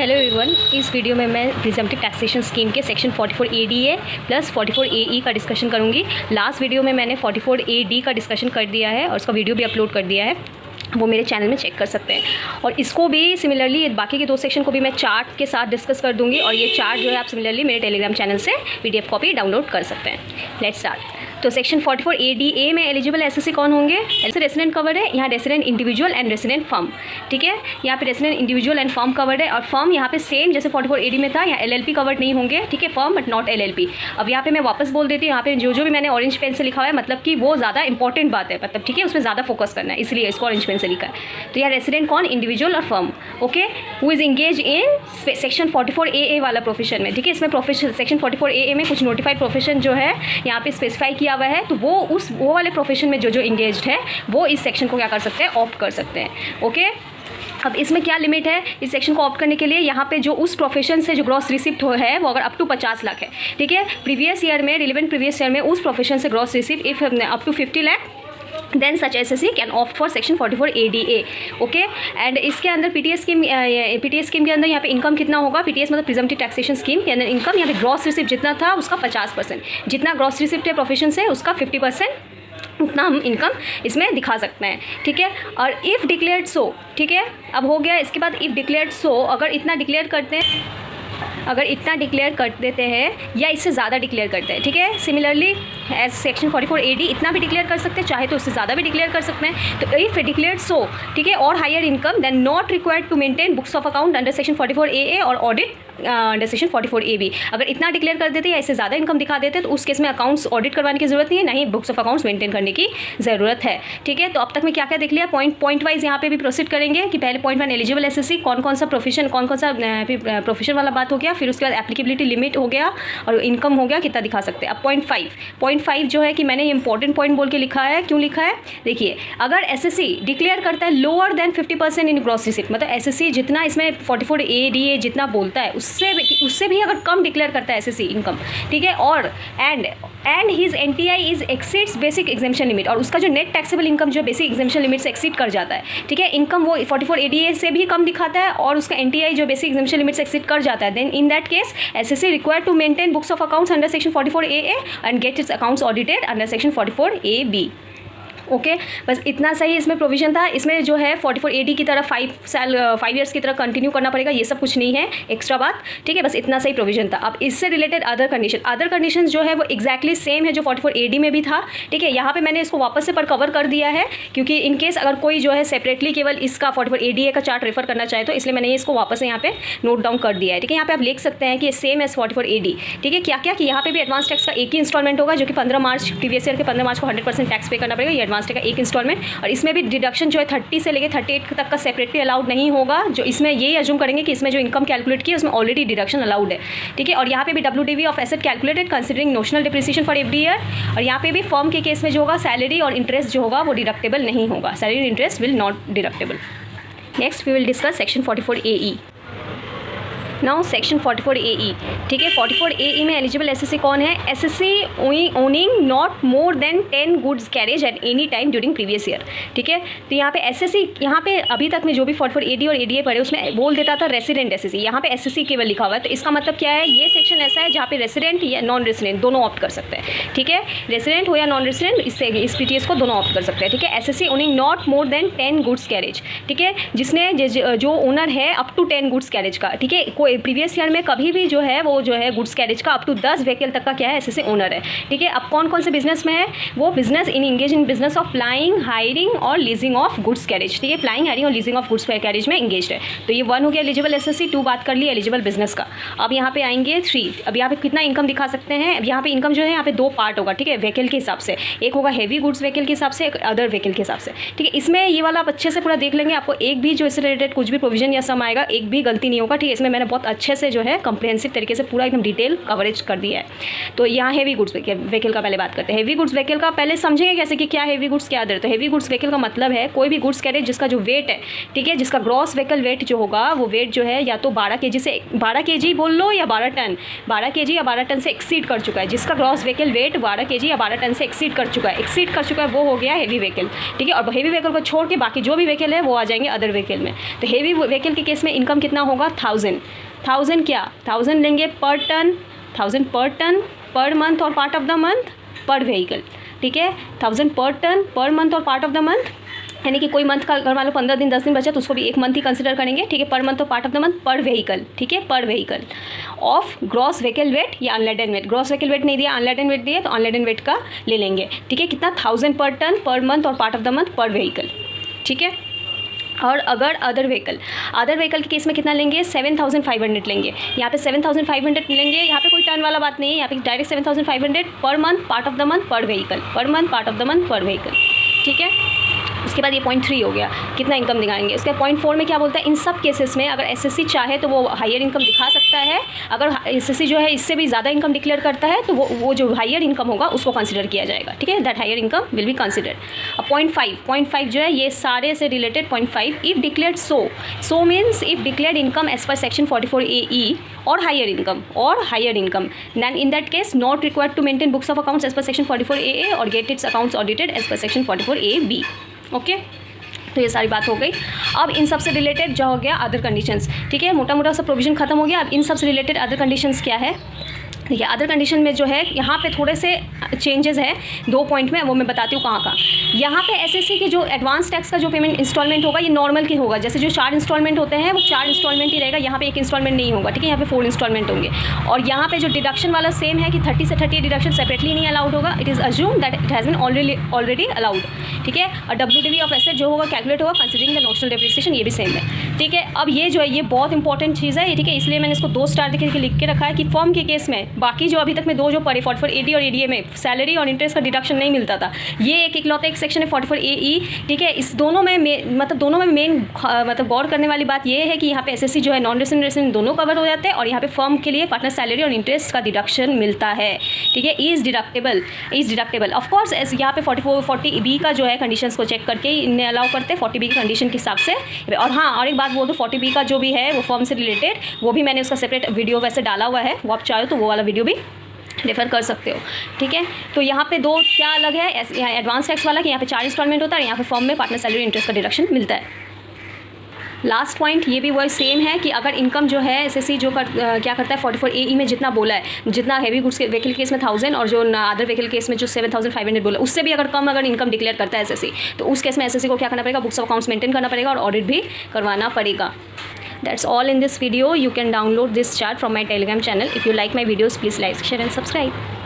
Hello everyone, इस video में मैं प्रिजम्पटिव टैक्सेशन स्कीम के सेक्शन 44A प्लस 44AE का डिस्कशन करूंगी। लास्ट वीडियो में मैंने 44AD का डिस्कशन कर दिया है और उसका वीडियो भी अपलोड कर दिया है, वो मेरे चैनल में चेक कर सकते हैं। और इसको भी सिमिलरली बाकी के दो सेक्शन को भी मैं चार्ट के साथ डिस्कस कर दूंगी और ये चार्ट जो है आप सिमिलरली मेरे टेलीग्राम चैनल से PDF कॉपी डाउनलोड कर सकते हैं। Let's start. तो सेक्शन 44ADA में एलिजिबल एसएससी कौन होंगे? ऐसे रेसिडेंट कवर्ड है, यहाँ resident individual and resident firm. ठीक है, यहाँ पे resident individual and firm covered है और फर्म यहाँ पे सेम जैसे 44AD में था, यहाँ LLP कवर्ड नहीं होंगे। ठीक है, फर्म बट नॉट LLP। अब यहाँ पे मैं वापस बोल देती हूँ, यहाँ पे जो भी मैंने ऑरेंज पेन से लिखा हुआ है मतलब कि वो ज़्यादा इंपॉर्टेंट बात है, मतलब ठीक है उसमें ज़्यादा फोकस करना है, इसलिए इसको ऑरेंज पेन से लिखा है। तो यहाँ रेसिडेंट कौन? इंडिविजुअल और firm. Okay, who is engage in section 44AA वाला प्रोफेशन में। ठीक है, इसमें प्रोफेशन सेक्शन 44AA में कुछ नोटिफाइड प्रोफेशन जो है यहाँ पे स्पेसिफाई किया हुआ है, तो वो वाले प्रोफेशन में जो इंगेज्ड है वो इस सेक्शन को क्या कर सकते हैं? ऑप्ट कर सकते हैं। ओके, अब इसमें क्या लिमिट है इस सेक्शन को ऑप्ट करने के लिए? यहाँ पे जो उस प्रोफेशन से जो ग्रॉस रिसिप्ट है वो अगर अप टू 50 लाख है। ठीक है, प्रीवियस ईयर में रिलेवेंट प्रीवियस ईयर में उस प्रोफेशन से gross receipt if up to 50 lakh then such assessee can opt for section 44ADA। Okay, and इसके अंदर पीटीएस स्कीम के अंदर यहाँ पे इनकम कितना होगा? पीटीएस मतलब प्रिजम्पटिव टैक्सेशन स्कीम के अंदर इनकम यहाँ पे ग्रॉस रिसिप्ट जितना था उसका 50%, जितना ग्रॉस रिसिप्ट है प्रोफेशन से उसका 50% उतना हम इनकम इसमें दिखा सकते हैं। ठीक है, और इफ़ डिक्लेयर्ड सो, ठीक है अब हो गया। इसके बाद इफ़ डिक्लेयर्ड सो, अगर इतना डिक्लेयर करते हैं, अगर इतना डिक्लेयर कर देते हैं या इससे ज़्यादा डिक्लेयर करते हैं। ठीक है, सिमिलरली एज सेक्शन 44AD इतना भी डिक्लेयर कर सकते हैं, चाहे तो उससे ज़्यादा भी डिक्लेयर कर सकते हैं। तो इफ़ डिक्लेयर्ड सो, ठीक है, और higher income then not required to maintain books of account under section 44AA और ऑडिट अंडर सेक्शन 44AB। अगर इतना डिक्लेयर कर देते हैं या इससे ज़्यादा इनकम दिखा देते हैं तो उस केस में अकाउंट्स ऑडिट करवाने की जरूरत नहीं है, ना ही बुक्स ऑफ अकाउंट्स मेंटेन करने की ज़रूरत है। ठीक है, तो अब तक मैं क्या क्या देख लिया, पॉइंट वाइज यहाँ पे भी प्रोसीड करेंगे कि पहले पॉइंट 1 एलिजिबल एसएससी, कौन कौन सा प्रोफेशन प्रोफेशन वाला बात हो गया, फिर उसके बाद एप्लीकेबिलिटी लिमिट हो गया और इनकम हो गया कितना दिखा सकते हैं। अब पॉइंट 5 जो है कि मैंने इंपॉर्टेंट पॉइंट बोल के लिखा है, क्यों लिखा है देखिए, अगर एसएससी डिक्लेयर करता है लोअर देन 50% इन ग्रॉस रिसिप्ट, मतलब एसएससी जितना इसमें 44ADA जितना बोलता है उससे भी अगर कम डिक्लेयर करता है एसएससी इनकम, ठीक है, और and his NTI is exceeds basic exemption limit, और उसका जो नेट टैक्सेबल इनकम जो बेसिक एग्जेम्पशन लिमिट से एक्सीड कर जाता है, ठीक है, इनकम वो 44ADA से भी कम दिखाता है और उसका NTI जो बेसिक एग्जेम्पशन लिमिट से एक्सीड कर जाता है, then in that case assessee required to maintain books of accounts under section 44AA and get its accounts audited under section 44AB। Okay, बस इतना सही इसमें प्रोविजन था। इसमें जो है 44AD की तरह 5 ईयर्स की तरह कंटिन्यू करना पड़ेगा, ये सब कुछ नहीं है एक्स्ट्रा बात। ठीक है, बस इतना सही प्रोविजन था। अब इससे रिलेटेड अदर कंडीशन जो है वो एक्जैक्टली सेम है जो 44AD में भी था। ठीक है, यहाँ पे मैंने इसको वापस से पर कवर कर दिया है क्योंकि इन केस अगर कोई जो है सेपरेटली केवल इसका 44ADA का चार्ट रेफर करना चाहे तो इसलिए मैंने इसको वापस से यहाँ पे नोट डाउन कर दिया है। ठीक है, यहाँ पे आप लिख सकते हैं कि सेम एज 44AD। ठीक है, क्या क्या कि यहाँ पे भी एडवांस टैक्स का एक ही इंस्टॉलमेंट होगा जो कि 15 मार्च प्रीवियस ईयर के 15 मार्च को 100% टैक्स पे करना पड़ेगा, ये एडवांस टैक्स का एक इंस्टॉलमेंट। और इसमें भी डिडक्शन जो है 30 से लेकर 38 तक का सेपरेटली अलाउड नहीं होगा, जो इसमें यही अज्यूम करेंगे कि इसमें जो इनकम कैलकुलेट की है उसमें ऑलरेडी डिडक्शन अलाउड है। ठीक है, और यहाँ पे भी WDV of asset calculated considering notional depreciation for every year, और यहाँ पे भी फर्म के केस में जो होगा सैलरी और इंटरेस्ट जो होगा वो डिडक्टेबल नहीं होगा, salary interest will not deductible. Next we will discuss section 44AE। Now section 44AE। ठीक है, 44AE में एलिजिबल एसएससी कौन है? Assessee owning not more than 10 goods carriage at any time during previous year. ठीक है, तो यहाँ पे एसएससी, यहाँ पे अभी तक में जो भी 44AD और ADA पढ़े उसमें बोल देता था रेसिडेंट एसएससी, यहाँ पे एसएससी केवल लिखा हुआ है। तो इसका मतलब क्या है, ये सेक्शन ऐसा है जहाँ पे रेसिडेंट या नॉन रेसिडेंट दोनों ऑप्ट कर सकते हैं। ठीक है, रेसिडेंट हो या नॉन रेसिडेंट इससे इस PTS को दोनों ऑप्ट कर सकते हैं। ठीक है, assessee owning not more than 10 goods carriage. ठीक है, जिसने जो ओनर है अप टू 10 गुड्स कैरेज का, ठीक है, कोई प्रीवियस ईयर में कभी भी जो है वो जो है गुड्स कैरेज का अप टू 10 व्हीकल तक का क्या है एसएससी ओनर है। ठीक है, अब कौन कौन से बिजनेस में है? वो business engage in business of प्लाइंग, hiring और लीजिंग ऑफ गुड्स कैरेज। ठीक है, प्लाइंग, हायरिंग और लीजिंग ऑफ गुड्स कैरेज में इंगेज है। तो ये 1 हो गया एलिजिबल एसएससी, 2 बात कर ली एलिजिबल बिजनेस का। अब यहाँ पे आएंगे 3। अब यहाँ पे कितना इनकम दिखा सकते हैं? अब यहाँ पे इनकम जो है यहाँ पे 2 पार्ट होगा। ठीक है, व्हीकल के हिसाब से, एक होगा हैवी गुड्स व्हीकल के हिसाब से, एक अदर व्हीकल के हिसाब से। ठीक है, इसमें ये वाला आप अच्छे से पूरा देख लेंगे, आपको एक भी जो इससे रिलेटेड कुछ भी प्रोविजन या सम आएगा एक भी गलती नहीं होगा। ठीक है, इसमें मैंने बहुत बहुत अच्छे से जो है कम्प्रिहेंसिव तरीके से पूरा एकदम डिटेल कवरेज कर दिया है। तो यहाँ हेवी गुड्स व्हीकल का पहले बात करते हैं। हेवी गुड्स व्हीकल का पहले समझेंगे कैसे कि क्या हेवी गुड्स क्या अदर। तो हेवी गुड्स व्हीकल का मतलब है कोई भी गुड्स कैरियर जिसका जो वेट है, ठीक है, जिसका ग्रॉस व्हीकल वेट जो होगा वो वेट जो है या तो 12 kg से 12 kg बोल लो या 12 टन, 12 kg या 12 टन से एक्सीड कर चुका है, जिसका ग्रॉस व्हीकल वेट 12 kg या 12 टन से एक्सीड कर चुका है वो हो गया हेवी व्हीकल, ठीक है। और हेवी व्हीकल को छोड़ के बाकी जो भी व्हीकल है वो आ जाएंगे अदर व्हीकल में। तो हेवी व्हीकल के केस में इनकम कितना होगा 1000 क्या 1000 लेंगे पर टन, 1000 पर टन पर मंथ और part of the month per vehicle, ठीक है। 1000 पर टन पर मंथ और पार्ट ऑफ द मंथ, यानी कि कोई मंथ का अगर मान लो 15 दिन 10 दिन बचा तो उसको भी एक मंथ ही कंसिडर करेंगे, ठीक है। पर मंथ तो part of the month per vehicle, ठीक है, पर vehicle of gross vehicle wait या unladen wait. Gross vehicle wait नहीं दिया, अनलेडन वेट दिया, तो अनलेडन वेट का ले लेंगे, ठीक है। कितना 1000 पर टन पर मंथ और part of the month per vehicle, ठीक है। और अगर अदर व्हीकल के केस में कितना लेंगे 7500 लेंगे। यहाँ पे 7500 लेंगे, यहाँ पे कोई टर्न वाला बात नहीं है, यहाँ पे direct 7500 per month part of the month per vehicle, per month part of the month per vehicle, ठीक है। उसके बाद ये 0.3 हो गया, कितना इनकम दिखाएंगे। उसके 0.4 में क्या बोलता है, इन सब केसेस में अगर एसएससी चाहे तो वो हायर इनकम दिखा सकता है। अगर एसएससी जो है इससे भी ज़्यादा इनकम डिक्लेयर करता है तो वो जो हायर इनकम होगा उसको कंसिडर किया जाएगा, ठीक है। That higher income will be consider. अब 0.5 जो है ये सारे से related 0.5 if declared so means if declared income as per section 44AE और higher income then in that case not required to maintain books of accounts as per section 44AA or get its accounts audited as per section 44AB, okay. तो ये सारी बात हो गई। अब इन सब से रिलेटेड जो हो गया अदर कंडीशंस, ठीक है, मोटा मोटा सब प्रोविजन खत्म हो गया। अब इन सब से रिलेटेड अदर कंडीशंस क्या है, देखिए अदर कंडीशन में जो है यहाँ पे थोड़े से चेंजेस है 2 पॉइंट में, वो मैं बताती हूँ कहाँ। यहाँ पे एसएससी के जो एडवांस टैक्स का जो पेमेंट इंस्टॉलमेंट होगा ये नॉर्मल की होगा, जैसे जो 4 इंस्टॉलमेंट होते हैं वो 4 इंस्टॉलमेंट ही रहेगा, यहाँ पे 1 इंस्टॉलमेंट नहीं होगा, ठीक है। यहाँ पे 4 इंस्टॉलमेंट होंगे। और यहाँ पे जो डिडक्शन वाला सेम है कि 30 से 38 डिडक्शन सेपरेटली नहीं अलाउड होगा, it is assume that it has been already allowed, ठीक है। और WDV ऑफ एसेट जो होगा कैलकुलेट होगा कंसिडरिंग द नोशनल डेप्रिसिएशन, ये भी सेम है, ठीक है। अब ये जो है ये बहुत इंपॉर्टेंट चीज़ है, ठीक है, इसलिए मैंने इसको 2 स्टार देख के लिख के रखा है कि फर्म के केस में बाकी जो अभी तक में 2 जो पढ़े 44AD और ADA में सैलरी और इंटरेस्ट का डिडक्शन नहीं मिलता था, ये एक इकलौता एक सेक्शन है 44AE, ठीक है। इस दोनों में मेन मतलब गौर करने वाली बात ये है कि यहाँ पे एसएससी जो है नॉन रेसिडेंट दोनों कवर हो जाते हैं और यहाँ पे फर्म के लिए पार्टनर सैलरी और इंटरेस्ट का डिडक्शन मिलता है, ठीक है। इज़ डिडक्टेबल ऑफ कोर्स यहाँ पे 40B का जो है कंडीशंस को चेक करके इन्हें अलाउ करते हैं 40B की कंडीशन के हिसाब से। और हाँ, और एक बात बोल दो, 40B का जो भी है वो फर्म से रिलेटेड वो भी मैंने उसका सेपरेट वीडियो वैसे डाला हुआ है, वो आप चाहो तो वो वाला वीडियो भी रेफर कर सकते हो, ठीक है। तो यहाँ पे 2 क्या अलग है, यहाँ एडवांस टैक्स वाला कि यहाँ पे 4 इंस्टॉलमेंट होता है, यहाँ पे फर्म में पार्टनर सैलरी इंटरेस्ट का डिडक्शन मिलता है। लास्ट पॉइंट ये भी वही सेम है कि अगर इनकम जो है एसएससी जो क्या करता है 44AE में जितना बोला है, जितना हेवी गुड्स के व्हीकल केस में 1000 और जो अदर व्हीकल केस में जो 7500 बोला उससे भी अगर कम अगर इनकम डिक्लेयर करता है एसएससी तो उस केस में एसएससी को क्या करना पड़ेगा, बुक्स ऑफ अकाउंट्स मेंटेन करना पड़ेगा और ऑडिट भी करवाना पड़ेगा। That's all in this video. You can download this chart from my Telegram channel. If you like my videos, please like, share and subscribe.